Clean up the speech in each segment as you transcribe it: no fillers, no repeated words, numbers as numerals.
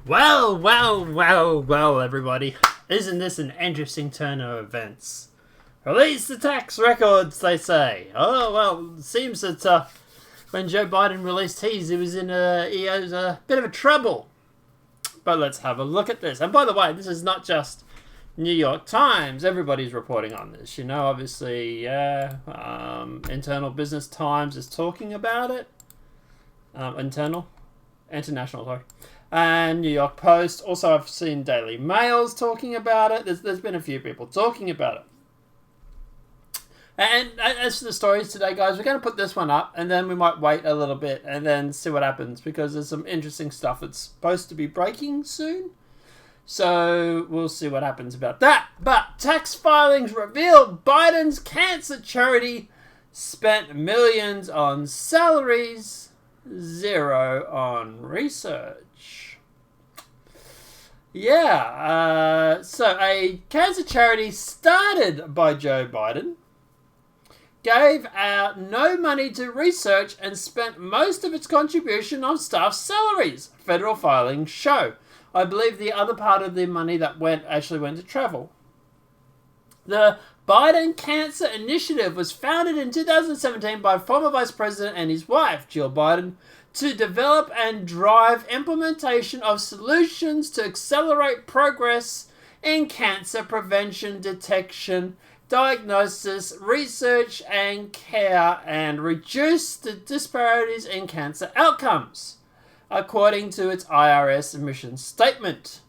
Well, everybody. Isn't this an interesting turn of events? Release the tax records, they say. Oh, well, it seems that when Joe Biden released his, he was in a bit of a trouble. But let's have a look at this. And by the way, this is not just New York Times. Everybody's reporting on this. You know, obviously, International Business Times is talking about it. International, sorry. And New York Post. Also, I've seen Daily Mail's talking about it. There's been a few people talking about it. And as for the stories today, guys, we're going to put this one up, and then we might wait a little bit and then see what happens, because there's some interesting stuff that's supposed to be breaking soon. So we'll see what happens about that. But tax filings revealed Biden's cancer charity spent millions on salaries, zero on research. Yeah, so a cancer charity started by Joe Biden gave out no money to research and spent most of its contribution on staff salaries, federal filings show. I believe the other part of the money that actually went to travel. The Biden Cancer Initiative was founded in 2017 by former Vice President and his wife, Jill Biden, to develop and drive implementation of solutions to accelerate progress in cancer prevention, detection, diagnosis, research, and care, and reduce the disparities in cancer outcomes, according to its IRS mission statement.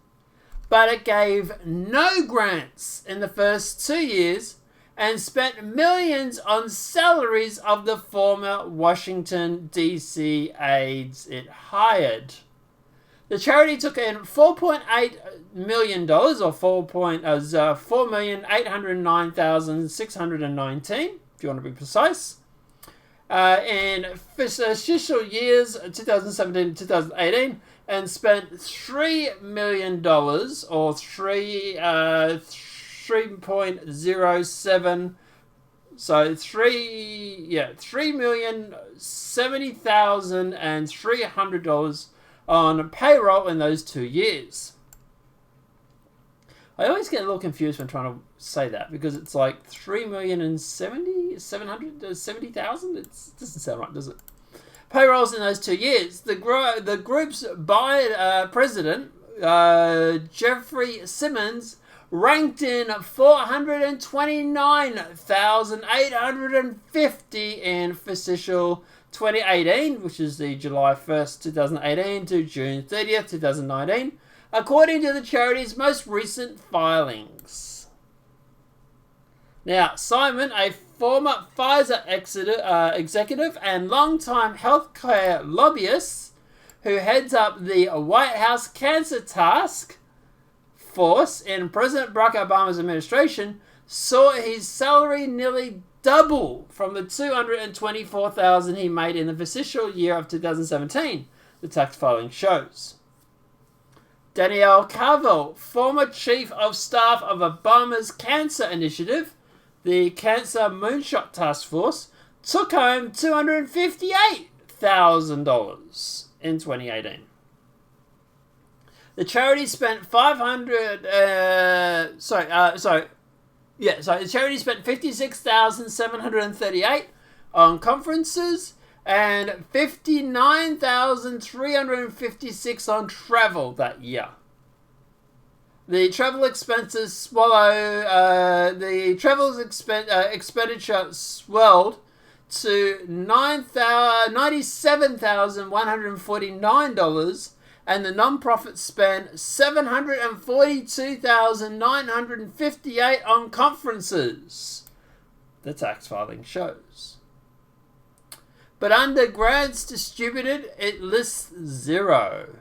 But it gave no grants in the first 2 years and spent millions on salaries of the former Washington, D.C. aides it hired. The charity took in $4.8 million, or $4,809,619, if you want to be precise, in official years 2017 to 2018, and spent $3 million, or 3.07, so $3,070,300 on payroll in those 2 years. I always get a little confused when trying to say that, because it's like 3,770,000. It doesn't sound right, does it? Payrolls in those 2 years. The group's president, Jeffrey Simmons, ranked in 429,850 in fiscal 2018, which is the July 1st, 2018 to June 30th, 2019, according to the charity's most recent filings. Now, Simon, a former Pfizer executive and longtime healthcare lobbyist who heads up the White House Cancer Task Force in President Barack Obama's administration, saw his salary nearly double from the $224,000 he made in the fiscal year of 2017, the tax filing shows. Danielle Carville, former chief of staff of Obama's cancer initiative, the Cancer Moonshot Task Force, took home $258,000 in 2018. The charity spent the charity spent $56,738 on conferences and $59,356 on travel that year. The travel expenses expenditure swelled to $97,149, and the non-profit spent $742,958 on conferences, the tax filing shows. But under grants distributed, it lists zero.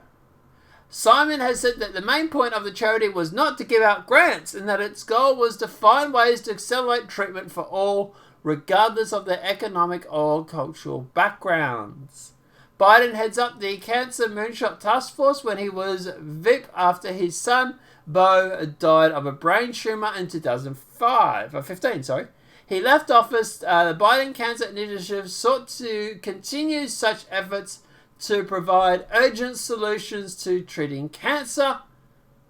Simon has said that the main point of the charity was not to give out grants, and that its goal was to find ways to accelerate treatment for all, regardless of their economic or cultural backgrounds. Biden heads up the Cancer Moonshot Task Force when he was VIP after his son, Beau, died of a brain tumor in 2015. He left office. The Biden Cancer Initiative sought to continue such efforts to provide urgent solutions to treating cancer,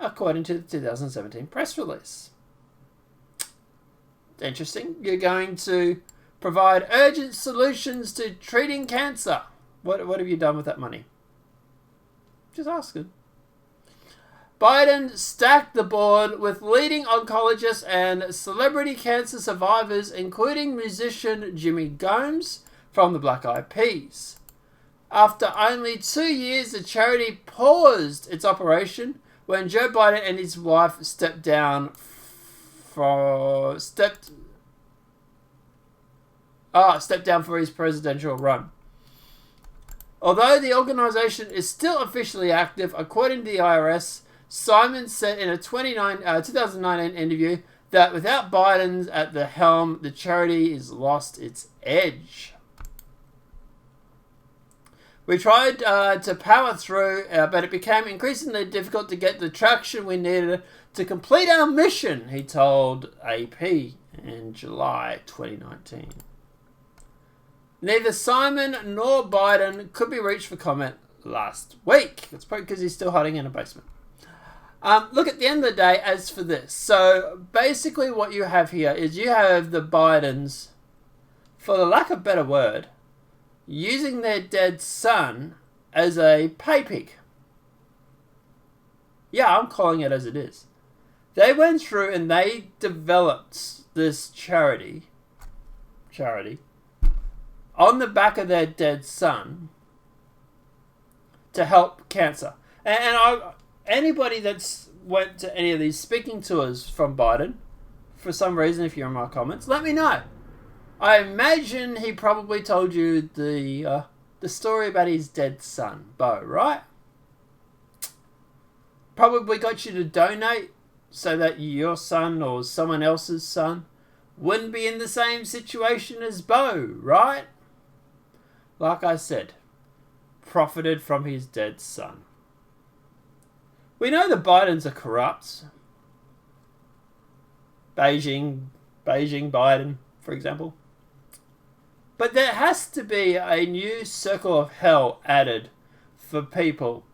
according to the 2017 press release. Interesting. You're going to provide urgent solutions to treating cancer. What have you done with that money? Just asking. Biden stacked the board with leading oncologists and celebrity cancer survivors, including musician Jimmy Gomes from the Black Eyed Peas. After only 2 years, the charity paused its operation when Joe Biden and his wife stepped down for his presidential run. Although the organization is still officially active, according to the IRS, Simon said in a 2019 interview that without Biden at the helm, the charity has lost its edge. We tried to power through, but it became increasingly difficult to get the traction we needed to complete our mission, he told AP in July 2019. Neither Simon nor Biden could be reached for comment last week. It's probably because he's still hiding in a basement. Look, at the end of the day, as for this, so basically what you have here is you have the Bidens, for the lack of a better word, using their dead son as a pay pig. Yeah, I'm calling it as it is. They went through and they developed this charity on the back of their dead son to help cancer. And anybody that's went to any of these speaking tours from Biden, for some reason, if you're in my comments, let me know. I imagine he probably told you the story about his dead son, Beau, right? Probably got you to donate so that your son or someone else's son wouldn't be in the same situation as Beau, right? Like I said, profited from his dead son. We know the Bidens are corrupt. Beijing Biden, for example. But there has to be a new circle of hell added for people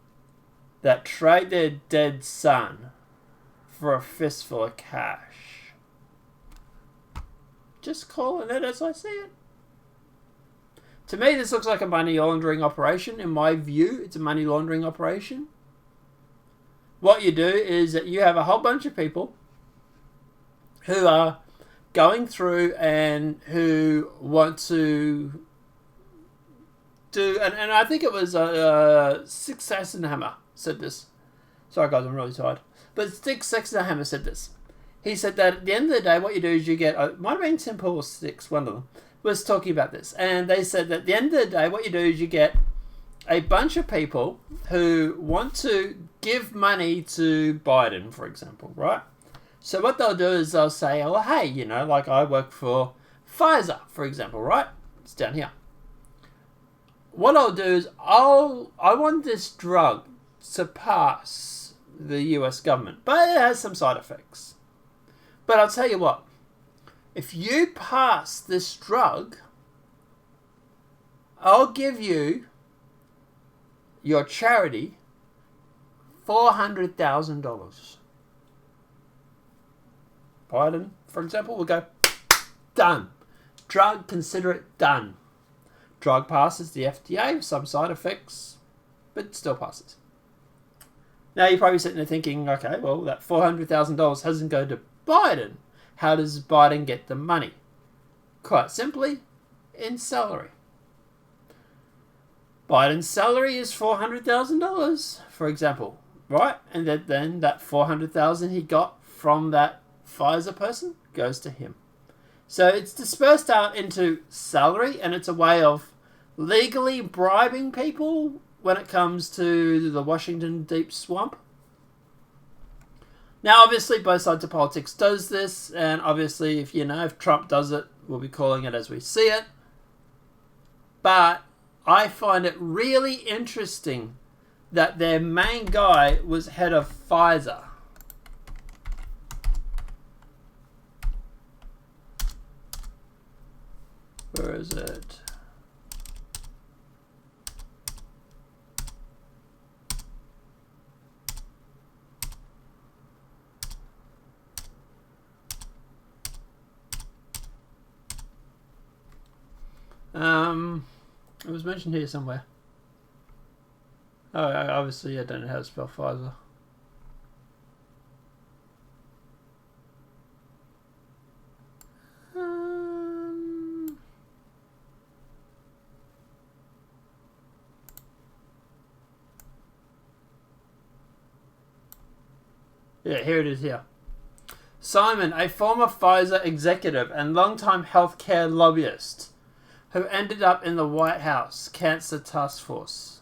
that trade their dead son for a fistful of cash. Just calling it as I see it. To me, this looks like a money laundering operation. In my view, it's a money laundering operation. What you do is that you have a whole bunch of people who are going through and who want to do, and I think it was Six Sachsenhammer said this. Sorry guys, I'm really tired. But Six Sachsenhammer said this. He said that at the end of the day, what you do is you get, it might have been Simple or Six, one of them, was talking about this. And they said that at the end of the day, what you do is you get a bunch of people who want to give money to Biden, for example, right? So what they'll do is they'll say, oh, hey, you know, like I work for Pfizer, for example, right? It's down here. What I'll do is I want this drug to pass the US government, but it has some side effects. But I'll tell you what, if you pass this drug, I'll give you, your charity, $400,000. Biden, for example, will go, done. Drug, consider it done. Drug passes the FDA with some side effects, but still passes. Now you're probably sitting there thinking, okay, well, that $400,000 doesn't go to Biden. How does Biden get the money? Quite simply, in salary. Biden's salary is $400,000, for example, right? And then that $400,000 he got from that Pfizer person goes to him. So it's dispersed out into salary, and it's a way of legally bribing people when it comes to the Washington deep swamp. Now, obviously, both sides of politics does this, and obviously, if Trump does it, we'll be calling it as we see it. But I find it really interesting that their main guy was head of Pfizer. Where is it? It was mentioned here somewhere. Oh, obviously I don't know how to spell Pfizer. Yeah, here it is here. Simon, a former Pfizer executive and longtime healthcare lobbyist who ended up in the White House Cancer Task Force.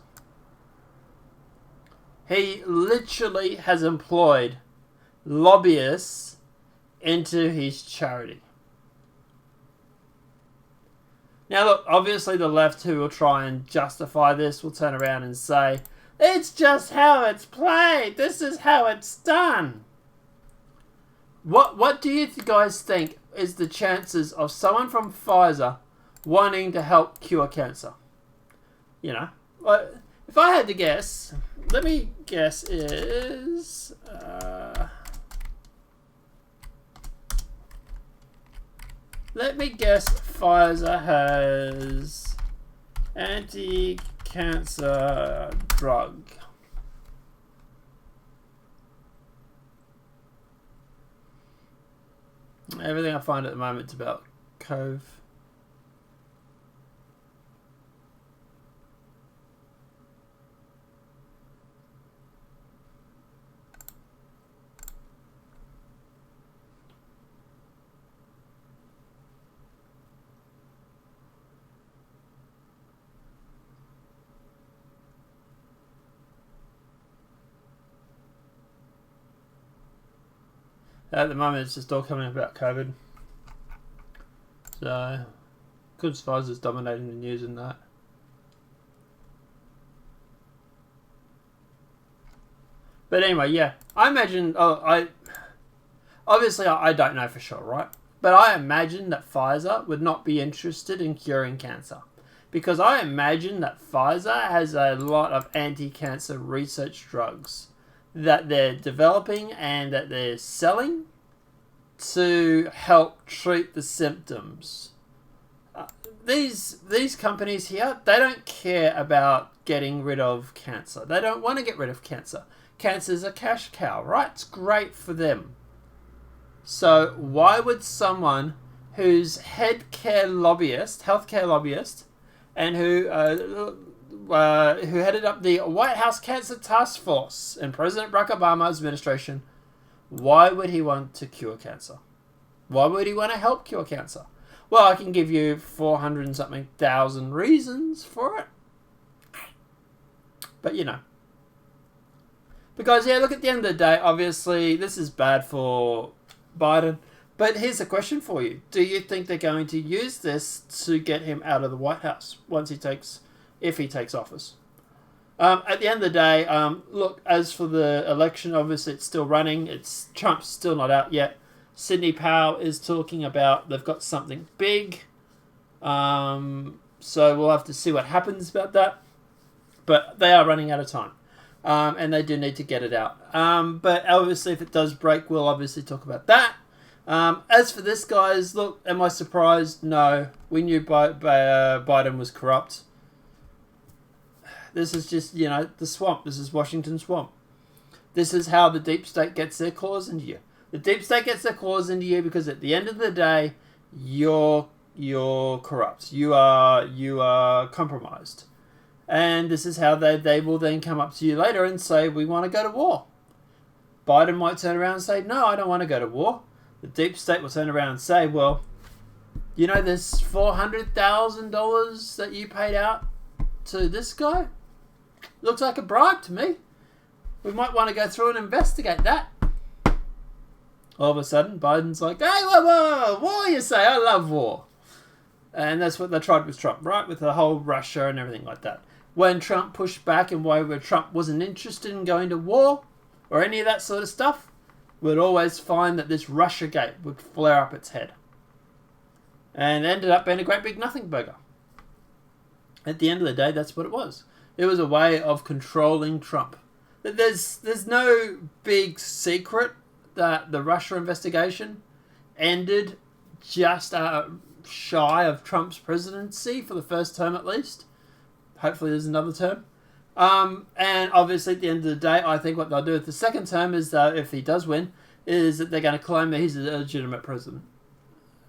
He literally has employed lobbyists into his charity. Now look, obviously the left who will try and justify this will turn around and say, it's just how it's played. This is how it's done. What do you guys think is the chances of someone from Pfizer wanting to help cure cancer? You know, if I had to guess, let me guess is... let me guess Pfizer has anti-cancer drug. Everything I find at the moment is about Cove. At the moment, it's just all coming about COVID. So, because Pfizer's dominating the news and that. But anyway, yeah. I imagine... obviously, I don't know for sure, right? But I imagine that Pfizer would not be interested in curing cancer. Because I imagine that Pfizer has a lot of anti-cancer research drugs that they're developing and that they're selling to help treat the symptoms. These companies here, they don't care about getting rid of cancer. They don't want to get rid of cancer. Cancer's a cash cow, right? It's great for them. So why would someone who's healthcare lobbyist, and who headed up the White House Cancer Task Force in President Barack Obama's administration, why would he want to cure cancer? Why would he want to help cure cancer? Well, I can give you 400 and something thousand reasons for it. But, you know. Because, yeah, look, at the end of the day, obviously, this is bad for Biden. But here's a question for you. Do you think they're going to use this to get him out of the White House if he takes office? At the end of the day, look, as for the election, obviously it's still running. Trump's still not out yet. Sidney Powell is talking about they've got something big. So we'll have to see what happens about that. But they are running out of time. And they do need to get it out. But obviously if it does break, we'll obviously talk about that. As for this, guys, look, am I surprised? No. We knew Biden was corrupt. This is just, the swamp. This is Washington swamp. This is how the deep state gets their claws into you. The deep state gets their claws into you because at the end of the day, you're corrupt. You are compromised. And this is how they will then come up to you later and say, we want to go to war. Biden might turn around and say, no, I don't want to go to war. The deep state will turn around and say, well, this $400,000 that you paid out to this guy? Looks like a bribe to me. We might want to go through and investigate that. All of a sudden, Biden's like, hey, whoa, war, you say? I love war. And that's what they tried with Trump, right? With the whole Russia and everything like that. When Trump pushed back and why Trump wasn't interested in going to war or any of that sort of stuff, we'd always find that this Russiagate would flare up its head. And ended up being a great big nothing burger. At the end of the day, that's what it was. It was a way of controlling Trump. There's no big secret that the Russia investigation ended just shy of Trump's presidency for the first term at least. Hopefully there's another term. And obviously at the end of the day, I think what they'll do with the second term is that if he does win, is that they're going to claim that he's a legitimate president.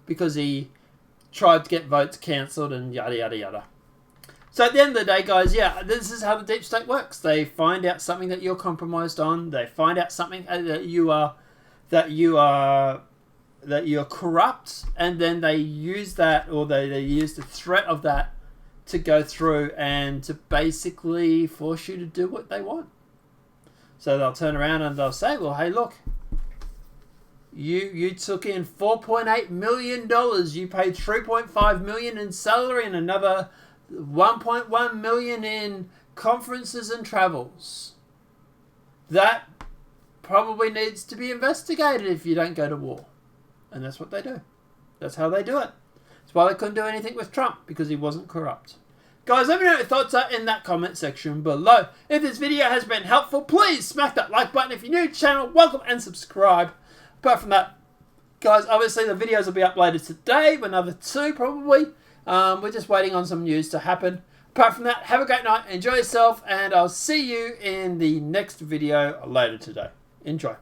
Because he tried to get votes cancelled and yada yada yada. So at the end of the day, guys, yeah, this is how the deep state works. They find out something that you're compromised on. They find out something that you're corrupt, and then they use that, or they use the threat of that to go through and to basically force you to do what they want. So they'll turn around and they'll say, well, hey, look, you took in $4.8 million. You paid $3.5 million in salary and another $1.1 million in conferences and travels. That probably needs to be investigated if you don't go to war. And that's what they do. That's how they do it. That's why they couldn't do anything with Trump, because he wasn't corrupt. Guys, let me know what your thoughts are in that comment section below. If this video has been helpful, please smack that like button. If you're new to the channel, welcome and subscribe. Apart from that, guys, obviously the videos will be uploaded today, another 2 probably. We're just waiting on some news to happen. Apart from that, have a great night, enjoy yourself, and I'll see you in the next video later today. Enjoy.